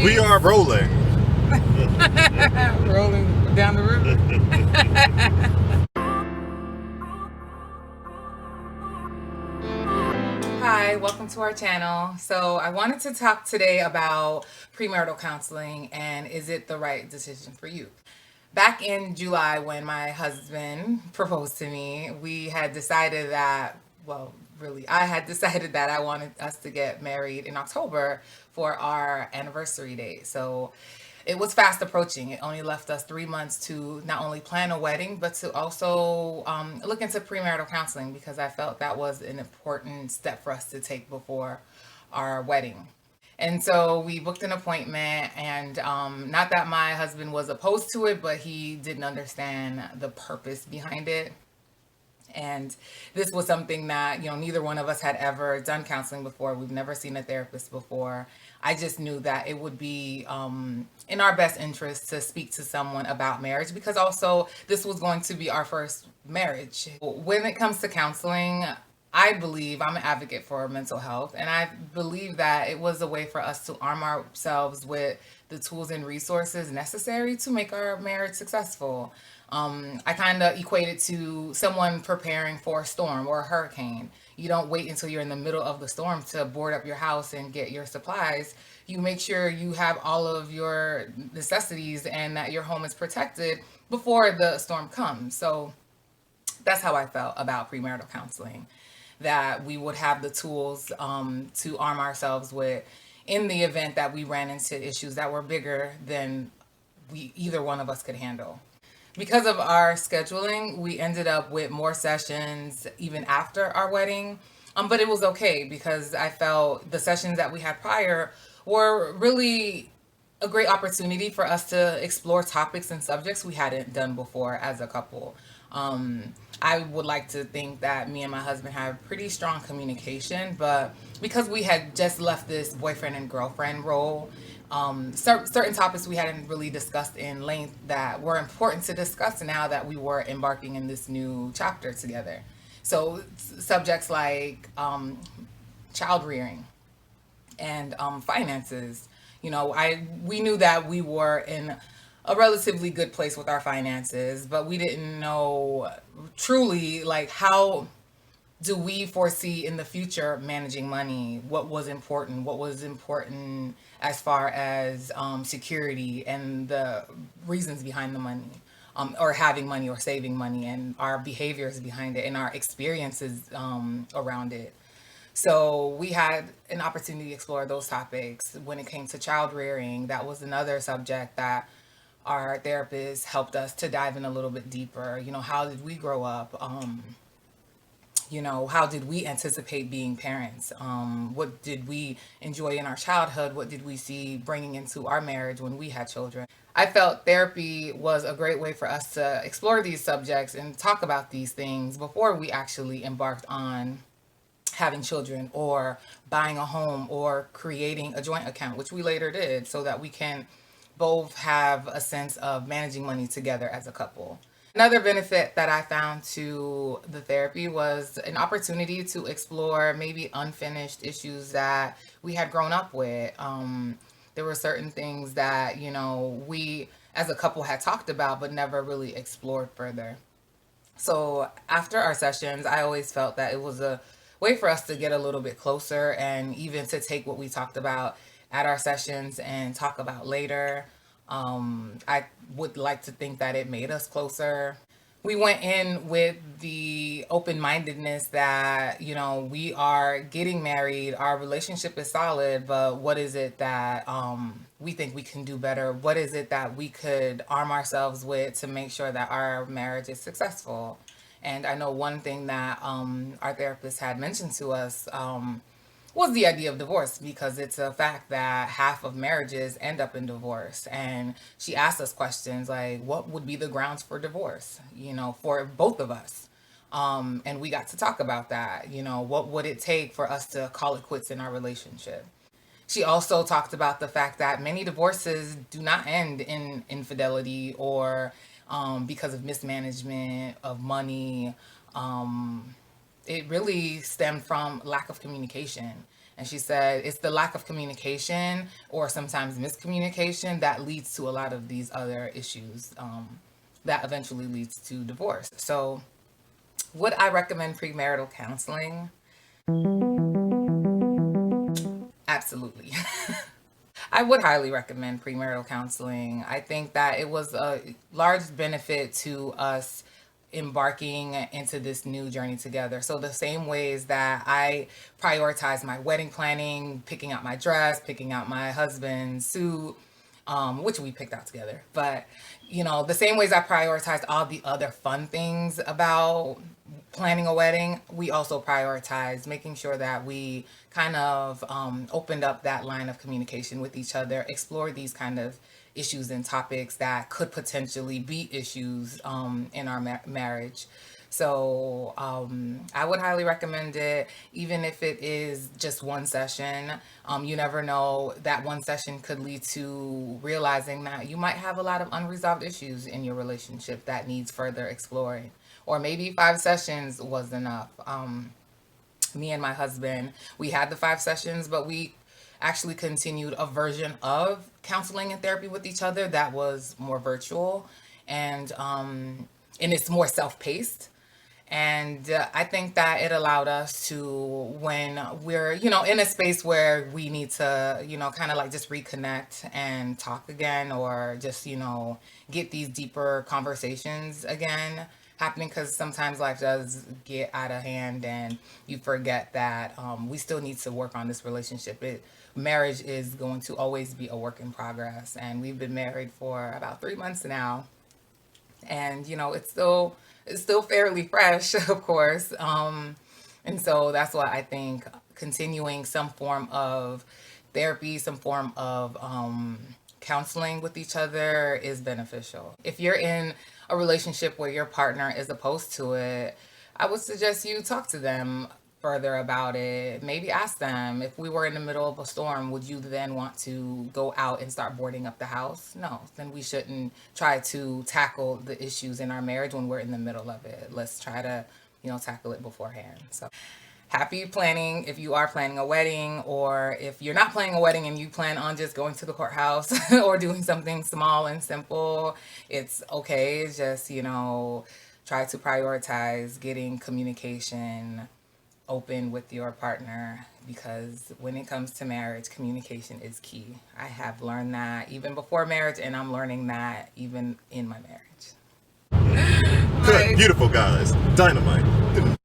We are rolling. Rolling down the river. Hi, welcome to our channel. So I wanted to talk today about premarital counseling and is it the right decision for you? Back in July, when my husband proposed to me, we had decided that, well, really, I had decided that I wanted us to get married in October for our anniversary date. So it was fast approaching. It only left us 3 months to not only plan a wedding, but to also look into premarital counseling because I felt that was an important step for us to take before our wedding. And so we booked an appointment, and not that my husband was opposed to it, but he didn't understand the purpose behind it. And this was something that, neither one of us had ever done counseling before. We've never seen a therapist before. I just knew that it would be in our best interest to speak to someone about marriage because also this was going to be our first marriage. When it comes to counseling, I believe I'm an advocate for mental health, and I believe that it was a way for us to arm ourselves with the tools and resources necessary to make our marriage successful. I kind of equate it to someone preparing for a storm or a hurricane. You don't wait until you're in the middle of the storm to board up your house and get your supplies. You make sure you have all of your necessities and that your home is protected before the storm comes. So that's how I felt about premarital counseling, that we would have the tools to arm ourselves with in the event that we ran into issues that were bigger than either one of us could handle. Because of our scheduling, we ended up with more sessions even after our wedding. But it was okay because I felt the sessions that we had prior were really a great opportunity for us to explore topics and subjects we hadn't done before as a couple. I would like to think that me and my husband have pretty strong communication, but because we had just left this boyfriend and girlfriend role, certain topics we hadn't really discussed in length that were important to discuss now that we were embarking in this new chapter together. So subjects like child rearing and finances. We knew that we were in a relatively good place with our finances, but we didn't know truly like how do we foresee in the future managing money, what was important as far as security and the reasons behind the money, or having money or saving money, and our behaviors behind it and our experiences around it. So we had an opportunity to explore those topics. When it came to child rearing, that was another subject that our therapist helped us to dive in a little bit deeper. How did we grow up? How did we anticipate being parents? What did we enjoy in our childhood? What did we see bringing into our marriage when we had children? I felt therapy was a great way for us to explore these subjects and talk about these things before we actually embarked on having children or buying a home or creating a joint account, which we later did, so that we can both have a sense of managing money together as a couple. Another benefit that I found to the therapy was an opportunity to explore maybe unfinished issues that we had grown up with. There were certain things that, we as a couple had talked about but never really explored further. So after our sessions, I always felt that it was a way for us to get a little bit closer and even to take what we talked about at our sessions and talk about later. I would like to think that it made us closer. We went in with the open mindedness that, we are getting married, our relationship is solid, but what is it that we think we can do better? What is it that we could arm ourselves with to make sure that our marriage is successful? And I know one thing that our therapist had mentioned to us was the idea of divorce, because it's a fact that half of marriages end up in divorce. And she asked us questions like, what would be the grounds for divorce, for both of us? And we got to talk about that. What would it take for us to call it quits in our relationship? She also talked about the fact that many divorces do not end in infidelity or because of mismanagement of money. It really stemmed from lack of communication. And she said it's the lack of communication or sometimes miscommunication that leads to a lot of these other issues that eventually leads to divorce. So, would I recommend premarital counseling? Absolutely. I would highly recommend premarital counseling. I think that it was a large benefit to us embarking into this new journey together. So the same ways that I prioritize my wedding planning, picking out my dress, picking out my husband's suit, which we picked out together. But, the same ways I prioritized all the other fun things about planning a wedding, we also prioritize making sure that we kind of opened up that line of communication with each other, explore these kind of issues and topics that could potentially be issues in our marriage. So I would highly recommend it, even if it is just one session. You never know, that one session could lead to realizing that you might have a lot of unresolved issues in your relationship that needs further exploring. Or maybe 5 sessions was enough. Me and my husband, we had the 5 sessions, but we actually continued a version of counseling and therapy with each other that was more virtual and it's more self-paced. And I think that it allowed us to, when we're, in a space where we need to, kind of like just reconnect and talk again, or just, get these deeper conversations again happening, because sometimes life does get out of hand and you forget that we still need to work on this relationship. Marriage is going to always be a work in progress, and we've been married for about 3 months now, and it's still fairly fresh, of course. And so that's why I think continuing some form of therapy, some form of counseling with each other is beneficial. If you're in a relationship where your partner is opposed to it, I would suggest you talk to them further about it. Maybe ask them, if we were in the middle of a storm, would you then want to go out and start boarding up the house? No, then we shouldn't try to tackle the issues in our marriage when we're in the middle of it. Let's try to, tackle it beforehand. So happy planning if you are planning a wedding, or if you're not planning a wedding and you plan on just going to the courthouse or doing something small and simple. It's okay. Just, try to prioritize getting communication open with your partner, because when it comes to marriage, communication is key. I have learned that even before marriage, and I'm learning that even in my marriage. Beautiful guys, dynamite.